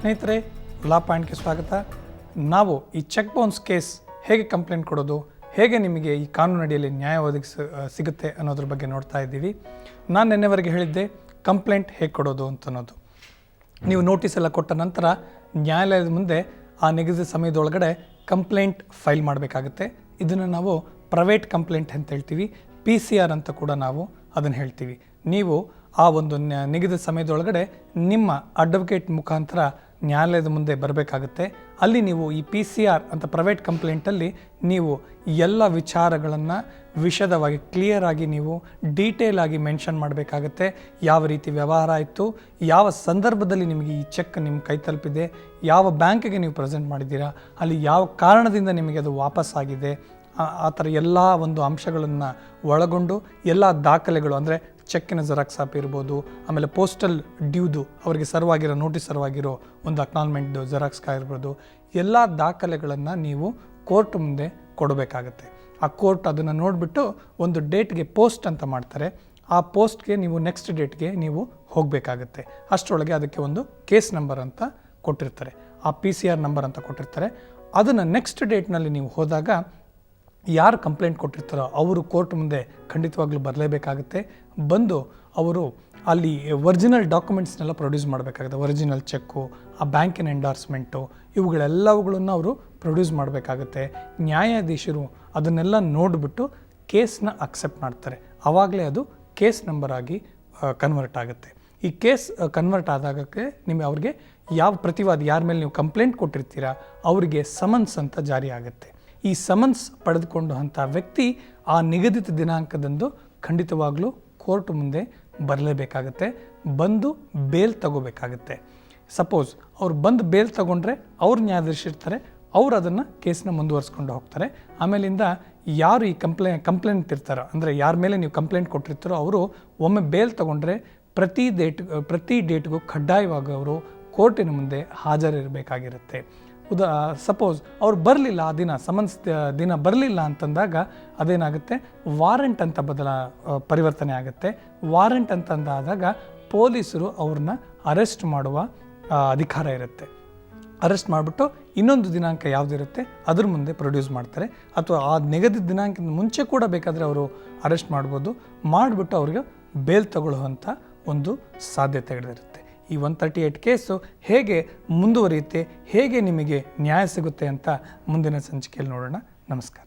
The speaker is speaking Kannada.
ಸ್ನೇಹಿತರೆ, ಲಾ ಪಾಯಿಂಟ್ಗೆ ಸ್ವಾಗತ. ನಾವು ಈ ಚೆಕ್ ಬೌನ್ಸ್ ಕೇಸ್ ಹೇಗೆ ಕಂಪ್ಲೇಂಟ್ ಕೊಡೋದು, ಹೇಗೆ ನಿಮಗೆ ಈ ಕಾನೂನು ಅಡಿಯಲ್ಲಿ ನ್ಯಾಯ ಸಿಗುತ್ತೆ ಅನ್ನೋದ್ರ ಬಗ್ಗೆ ನೋಡ್ತಾ ಇದ್ದೀವಿ. ನಾನು ನಿನ್ನೆವರೆಗೆ ಹೇಳಿದ್ದೆ ಕಂಪ್ಲೇಂಟ್ ಹೇಗೆ ಕೊಡೋದು ಅನ್ನೋದು. ನೀವು ನೋಟಿಸ್ ಎಲ್ಲ ಕೊಟ್ಟ ನಂತರ ನ್ಯಾಯಾಲಯದ ಮುಂದೆ ಆ ನಿಗದಿತ ಸಮಯದೊಳಗಡೆ ಕಂಪ್ಲೇಂಟ್ ಫೈಲ್ ಮಾಡಬೇಕಾಗುತ್ತೆ. ಇದನ್ನು ನಾವು ಪ್ರೈವೇಟ್ ಕಂಪ್ಲೇಂಟ್ ಅಂತ ಹೇಳ್ತೀವಿ. PCR ಅಂತ ಕೂಡ ನಾವು ಅದನ್ನು ಹೇಳ್ತೀವಿ. ನೀವು ಆ ಒಂದು ನಿಗದಿತ ಸಮಯದೊಳಗಡೆ ನಿಮ್ಮ ಅಡ್ವೊಕೇಟ್ ಮುಖಾಂತರ ನ್ಯಾಯಾಲಯದ ಮುಂದೆ ಬರಬೇಕಾಗುತ್ತೆ. ಅಲ್ಲಿ ನೀವು ಈ PCR ಅಂತ ಪ್ರೈವೇಟ್ ಕಂಪ್ಲೇಂಟಲ್ಲಿ ನೀವು ಎಲ್ಲ ವಿಚಾರಗಳನ್ನು ವಿಶದವಾಗಿ ಕ್ಲಿಯರ್ ಆಗಿ ನೀವು ಡೀಟೇಲ್ ಆಗಿ ಮೆನ್ಷನ್ ಮಾಡಬೇಕಾಗತ್ತೆ. ಯಾವ ರೀತಿ ವ್ಯವಹಾರ ಆಯಿತು, ಯಾವ ಸಂದರ್ಭದಲ್ಲಿ ನಿಮಗೆ ಈ ಚೆಕ್ ನಿಮ್ಮ ಕೈ ತಲುಪಿದೆ, ಯಾವ ಬ್ಯಾಂಕಿಗೆ ನೀವು ಪ್ರೆಸೆಂಟ್ ಮಾಡಿದ್ದೀರಾ, ಅಲ್ಲಿ ಯಾವ ಕಾರಣದಿಂದ ನಿಮಗೆ ಅದು ವಾಪಸ್ ಆಗಿದೆ, ಆ ಥರ ಎಲ್ಲ ಒಂದು ಅಂಶಗಳನ್ನು ಒಳಗೊಂಡು ಎಲ್ಲ ದಾಖಲೆಗಳು ಅಂದರೆ ಚೆಕ್ಕಿನ ಜೆರಾಕ್ಸ್ ಕಾಪಿ ಇರ್ಬೋದು, ಆಮೇಲೆ ಪೋಸ್ಟಲ್ ಡ್ಯೂದು ಅವರಿಗೆ ಸರ್ವಾಗಿರೋ ನೋಟಿಸ್ ಸರ್ವಾಗಿರೋ ಒಂದು ಅಕ್ನಾಲ್ಮೆಂಟ್ ಜೆರಾಕ್ಸ್ ಇರ್ಬೋದು, ಎಲ್ಲ ದಾಖಲೆಗಳನ್ನು ನೀವು ಕೋರ್ಟ್ ಮುಂದೆ ಕೊಡಬೇಕಾಗತ್ತೆ. ಆ ಕೋರ್ಟ್ ಅದನ್ನು ನೋಡಿಬಿಟ್ಟು ಒಂದು ಡೇಟ್ಗೆ ಪೋಸ್ಟ್ ಅಂತ ಮಾಡ್ತಾರೆ. ಆ ಪೋಸ್ಟ್ಗೆ ನೀವು ನೆಕ್ಸ್ಟ್ ಡೇಟ್ಗೆ ನೀವು ಹೋಗಬೇಕಾಗತ್ತೆ. ಅಷ್ಟರೊಳಗೆ ಅದಕ್ಕೆ ಒಂದು ಕೇಸ್ ನಂಬರ್ ಅಂತ ಕೊಟ್ಟಿರ್ತಾರೆ, ಆ PCR ನಂಬರ್ ಅಂತ ಕೊಟ್ಟಿರ್ತಾರೆ. ಅದನ್ನು ನೆಕ್ಸ್ಟ್ ಡೇಟ್ನಲ್ಲಿ ನೀವು ಹೋದಾಗ ಯಾರು ಕಂಪ್ಲೇಂಟ್ ಕೊಟ್ಟಿರ್ತಾರೋ ಅವರು ಕೋರ್ಟ್ ಮುಂದೆ ಖಂಡಿತವಾಗ್ಲೂ ಬರಲೇಬೇಕಾಗುತ್ತೆ. ಬಂದು ಅವರು ಅಲ್ಲಿ ಒರಿಜಿನಲ್ ಡಾಕ್ಯುಮೆಂಟ್ಸ್ನೆಲ್ಲ ಪ್ರೊಡ್ಯೂಸ್ ಮಾಡಬೇಕಾಗುತ್ತೆ. ಒರಿಜಿನಲ್ ಚೆಕ್ಕು, ಆ ಬ್ಯಾಂಕಿನ ಎಂಡಾರ್ಸ್ಮೆಂಟು, ಇವುಗಳೆಲ್ಲವುಗಳನ್ನು ಅವರು ಪ್ರೊಡ್ಯೂಸ್ ಮಾಡಬೇಕಾಗುತ್ತೆ. ನ್ಯಾಯಾಧೀಶರು ಅದನ್ನೆಲ್ಲ ನೋಡಿಬಿಟ್ಟು ಕೇಸ್ನ ಅಕ್ಸೆಪ್ಟ್ ಮಾಡ್ತಾರೆ. ಆವಾಗಲೇ ಅದು ಕೇಸ್ ನಂಬರ್ ಆಗಿ ಕನ್ವರ್ಟ್ ಆಗುತ್ತೆ. ಈ ಕೇಸ್ ಕನ್ವರ್ಟ್ ಆದಾಗಕ್ಕೆ ಅವ್ರಿಗೆ ಯಾವ ಪ್ರತಿವಾದಿ ಯಾರ ಮೇಲೆ ನೀವು ಕಂಪ್ಲೇಂಟ್ ಕೊಟ್ಟಿರ್ತೀರಾ ಅವರಿಗೆ ಸಮನ್ಸ್ ಅಂತ ಜಾರಿ ಆಗುತ್ತೆ. ಈ ಸಮನ್ಸ್ ಪಡೆದುಕೊಂಡು ಅಂಥ ವ್ಯಕ್ತಿ ಆ ನಿಗದಿತ ದಿನಾಂಕದಂದು ಖಂಡಿತವಾಗ್ಲೂ ಕೋರ್ಟ್ ಮುಂದೆ ಬರಲೇಬೇಕಾಗತ್ತೆ. ಬಂದು ಬೇಲ್ ತಗೋಬೇಕಾಗತ್ತೆ. ಸಪೋಸ್ ಅವ್ರು ಬಂದು ಬೇಲ್ ತಗೊಂಡ್ರೆ ಅವ್ರು ನ್ಯಾಯಾಧೀಶರಿರ್ತಾರೆ, ಅವ್ರು ಅದನ್ನು ಕೇಸನ್ನ ಮುಂದುವರಿಸ್ಕೊಂಡು ಹೋಗ್ತಾರೆ. ಆಮೇಲಿಂದ ಯಾರು ಈ ಕಂಪ್ಲೇಂಟ್ ಇರ್ತಾರೋ ಅಂದರೆ ಯಾರ ಮೇಲೆ ನೀವು ಕಂಪ್ಲೇಂಟ್ ಕೊಟ್ಟಿರ್ತಾರೋ ಅವರು ಒಮ್ಮೆ ಬೇಲ್ ತಗೊಂಡ್ರೆ ಪ್ರತಿ ಡೇಟ್ಗೂ ಕಡ್ಡಾಯವಾಗಿ ಅವರು ಕೋರ್ಟಿನ ಮುಂದೆ ಹಾಜರಿರಬೇಕಾಗಿರುತ್ತೆ. ಸಪೋಸ್ ಅವ್ರು ಬರಲಿಲ್ಲ, ಆ ದಿನ ಸಮನ್ಸ್ ದಿನ ಬರಲಿಲ್ಲ ಅಂತಂದಾಗ ಅದೇನಾಗುತ್ತೆ, ವಾರೆಂಟ್ ಅಂತ ಪರಿವರ್ತನೆ ಆಗುತ್ತೆ. ವಾರೆಂಟ್ ಅಂತಂದಾದಾಗ ಪೊಲೀಸರು ಅವ್ರನ್ನ ಅರೆಸ್ಟ್ ಮಾಡುವ ಅಧಿಕಾರ ಇರುತ್ತೆ. ಅರೆಸ್ಟ್ ಮಾಡಿಬಿಟ್ಟು ಇನ್ನೊಂದು ದಿನಾಂಕ ಯಾವುದಿರುತ್ತೆ ಅದ್ರ ಮುಂದೆ ಪ್ರೊಡ್ಯೂಸ್ ಮಾಡ್ತಾರೆ. ಅಥವಾ ಆ ನಿಗದಿತ ದಿನಾಂಕದ ಮುಂಚೆ ಕೂಡ ಬೇಕಾದರೆ ಅವರು ಅರೆಸ್ಟ್ ಮಾಡ್ಬೋದು. ಮಾಡಿಬಿಟ್ಟು ಅವ್ರಿಗೆ ಬೇಲ್ ತಗೊಳ್ಳುವಂಥ ಒಂದು ಸಾಧ್ಯತೆಗಳಿರುತ್ತೆ. ಈ 138 ಕೇಸು ಹೇಗೆ ಮುಂದುವರಿಯುತ್ತೆ, ಹೇಗೆ ನಿಮಗೆ ನ್ಯಾಯ ಸಿಗುತ್ತೆ ಅಂತ ಮುಂದಿನ ಸಂಚಿಕೆಯಲ್ಲಿ ನೋಡೋಣ. ನಮಸ್ಕಾರ.